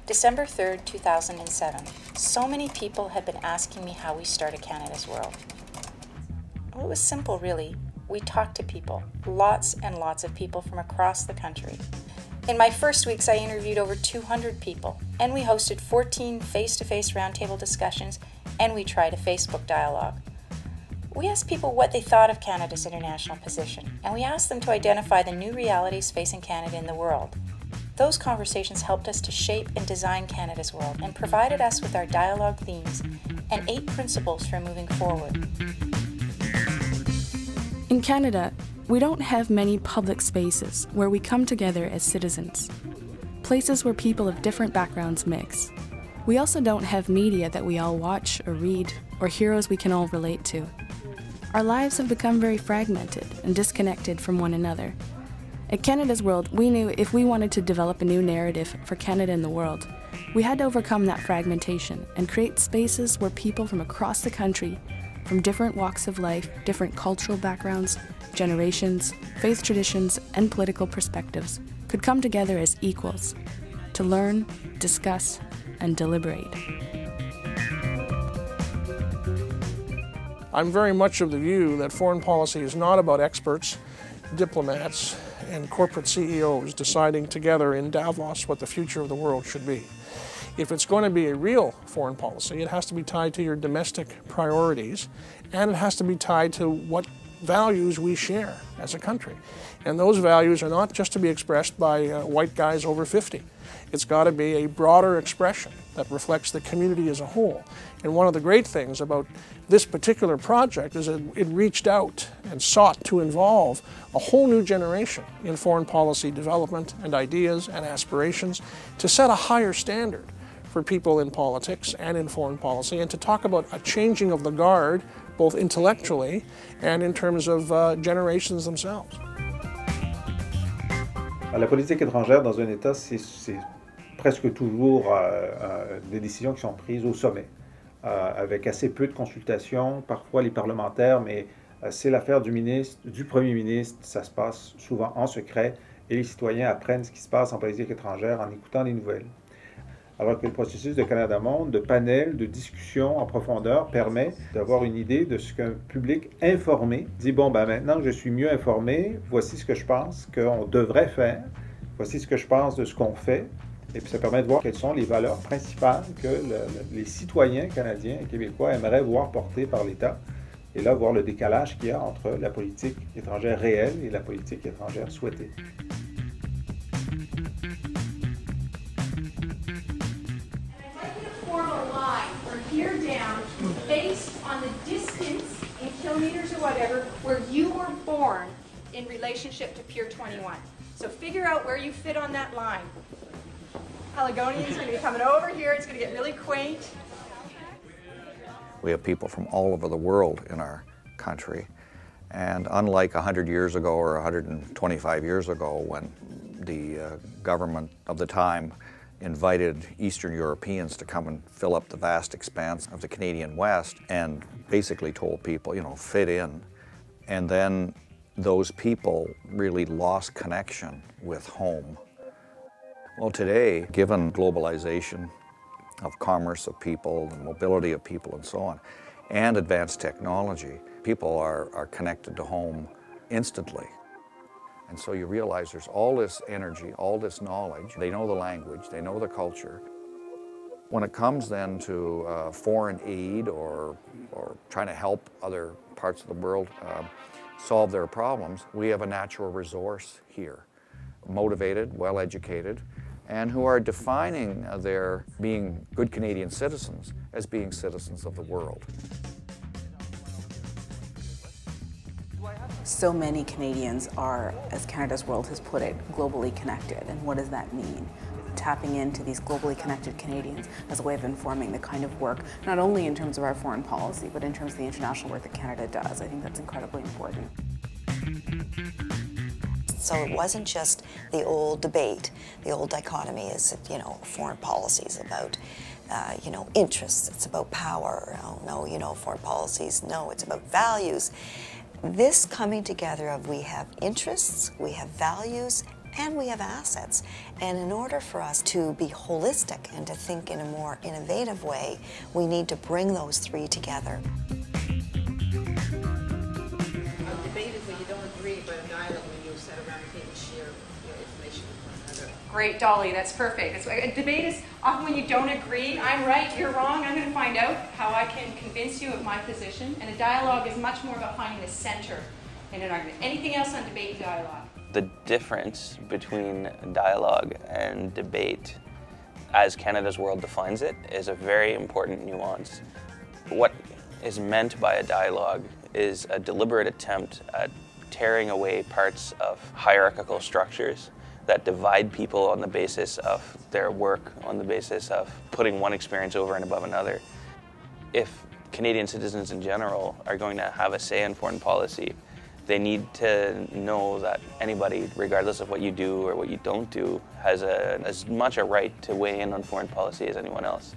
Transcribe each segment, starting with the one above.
December 3rd, 2007. So many people had been asking me how we started Canada's World. Well, it was simple, really. We talked to people, lots and lots of people from across the country. In my first weeks, I interviewed over 200 people, and we hosted 14 face-to-face roundtable discussions, and we tried a Facebook dialogue. We asked people what they thought of Canada's international position, and we asked them to identify the new realities facing Canada in the world. Those conversations helped us to shape and design Canada's World and provided us with our dialogue themes and 8 principles for moving forward. In Canada, we don't have many public spaces where we come together as citizens, places where people of different backgrounds mix. We also don't have media that we all watch or read, or heroes we can all relate to. Our lives have become very fragmented and disconnected from one another. At Canada's World, we knew if we wanted to develop a new narrative for Canada and the world, we had to overcome that fragmentation and create spaces where people from across the country, from different walks of life, different cultural backgrounds, generations, faith traditions, and political perspectives, could come together as equals to learn, discuss, and deliberate. I'm very much of the view that foreign policy is not about experts, diplomats, and corporate CEOs deciding together in Davos what the future of the world should be. If it's going to be a real foreign policy, it has to be tied to your domestic priorities, and it has to be tied to what values we share as a country. And those values are not just to be expressed by white guys over 50. It's got to be a broader expression that reflects the community as a whole. And one of the great things about this particular project is that it reached out and sought to involve a whole new generation in foreign policy development and ideas and aspirations to set a higher standard for people in politics and in foreign policy, and to talk about a changing of the guard, both intellectually and in terms of generations themselves. La politique étrangère dans un État, c'est presque toujours des décisions qui sont prises au sommet, avec assez peu de consultations, parfois les parlementaires, mais c'est l'affaire du ministre, du Premier ministre, ça se passe souvent en secret, et les citoyens apprennent ce qui se passe en politique étrangère en écoutant les nouvelles. Alors que le processus de Canada Monde, de panel, de discussion en profondeur, permet d'avoir une idée de ce qu'un public informé dit, bon, ben maintenant que je suis mieux informé, voici ce que je pense qu'on devrait faire, voici ce que je pense de ce qu'on fait, et puis ça permet de voir quelles sont les valeurs principales que les citoyens canadiens et québécois aimeraient voir portées par l'État, et là, voir le décalage qu'il y a entre la politique étrangère réelle et la politique étrangère souhaitée. Here down, based on the distance in kilometers or whatever where you were born in relationship to Pier 21. So figure out where you fit on that line. Haligonian's going to be coming over here. It's going to get really quaint. We have people from all over the world in our country, and unlike 100 years ago or 125 years ago when the government of the time invited Eastern Europeans to come and fill up the vast expanse of the Canadian West and basically told people, you know, fit in. And then those people really lost connection with home. Well, today, given globalization of commerce of people, the mobility of people and so on, and advanced technology, people are connected to home instantly. And so you realize there's all this energy, all this knowledge. They know the language, they know the culture. When it comes then to foreign aid or trying to help other parts of the world solve their problems, we have a natural resource here. Motivated, well-educated, and who are defining their being good Canadian citizens as being citizens of the world. So many Canadians are, as Canada's World has put it, globally connected. And what does that mean? Tapping into these globally connected Canadians as a way of informing the kind of work, not only in terms of our foreign policy, but in terms of the international work that Canada does. I think that's incredibly important. So it wasn't just the old debate, the old dichotomy is, you know, foreign policy is about, you know, interests, it's about power. Oh, no, you know, foreign policies, no, it's about values. This coming together of we have interests, we have values, and we have assets. And in order for us to be holistic and to think in a more innovative way, we need to bring those three together. A debate is when you don't agree, but a dialogue when you sit around the table and share your information with one another. Great, Dolly, that's perfect. A debate is often when you don't agree. I'm right, you're wrong. I'm going to find out how I can convince you of my position. And a dialogue is much more about finding the center in an argument. Anything else on debate and dialogue? The difference between dialogue and debate, as Canada's World defines it, is a very important nuance. What is meant by a dialogue is a deliberate attempt at tearing away parts of hierarchical structures that divide people on the basis of their work, on the basis of putting one experience over and above another. If Canadian citizens in general are going to have a say in foreign policy, they need to know that anybody, regardless of what you do or what you don't do, has as much a right to weigh in on foreign policy as anyone else.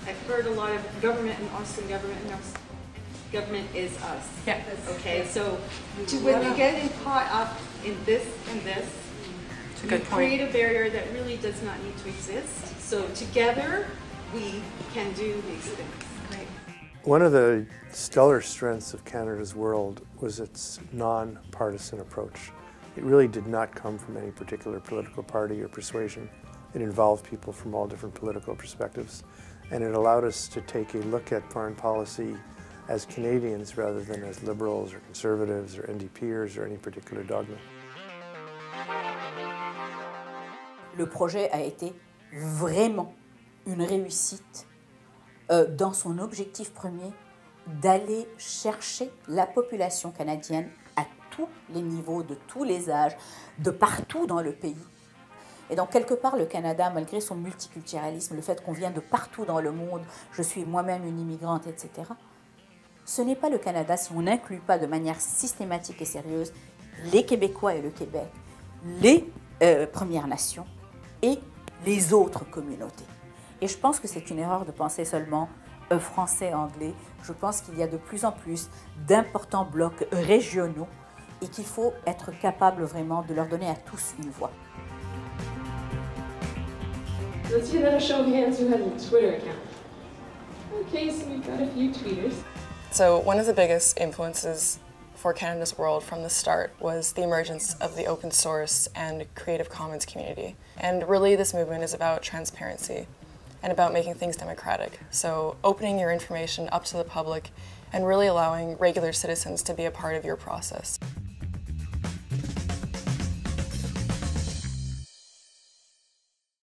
I've heard a lot of government and Austin government, and government is us. Yeah. Okay, so when we get caught up in this and this, we create a barrier that really does not need to exist. So together, we can do these things. Great. One of the stellar strengths of Canada's World was its non-partisan approach. It really did not come from any particular political party or persuasion. It involved people from all different political perspectives, and it allowed us to take a look at foreign policy as Canadians rather than as liberals or conservatives or NDPers or any particular dogma. Le projet a été vraiment une réussite dans son objectif premier d'aller chercher la population canadienne à tous les niveaux, de tous les âges, de partout dans le pays. Et donc, quelque part, le Canada, malgré son multiculturalisme, le fait qu'on vient de partout dans le monde, je suis moi-même une immigrante, etc., ce n'est pas le Canada si on n'inclut pas de manière systématique et sérieuse les Québécois et le Québec, les Premières Nations et les autres communautés. Et je pense que c'est une erreur de penser seulement français, anglais. Je pense qu'il y a de plus en plus d'importants blocs régionaux et qu'il faut être capable vraiment de leur donner à tous une voix. Let's do another show of hands who has a Twitter account. Okay, so we've got a few tweeters. So one of the biggest influences for Canada's World from the start was the emergence of the open source and Creative Commons community. And really this movement is about transparency and about making things democratic. So opening your information up to the public and really allowing regular citizens to be a part of your process.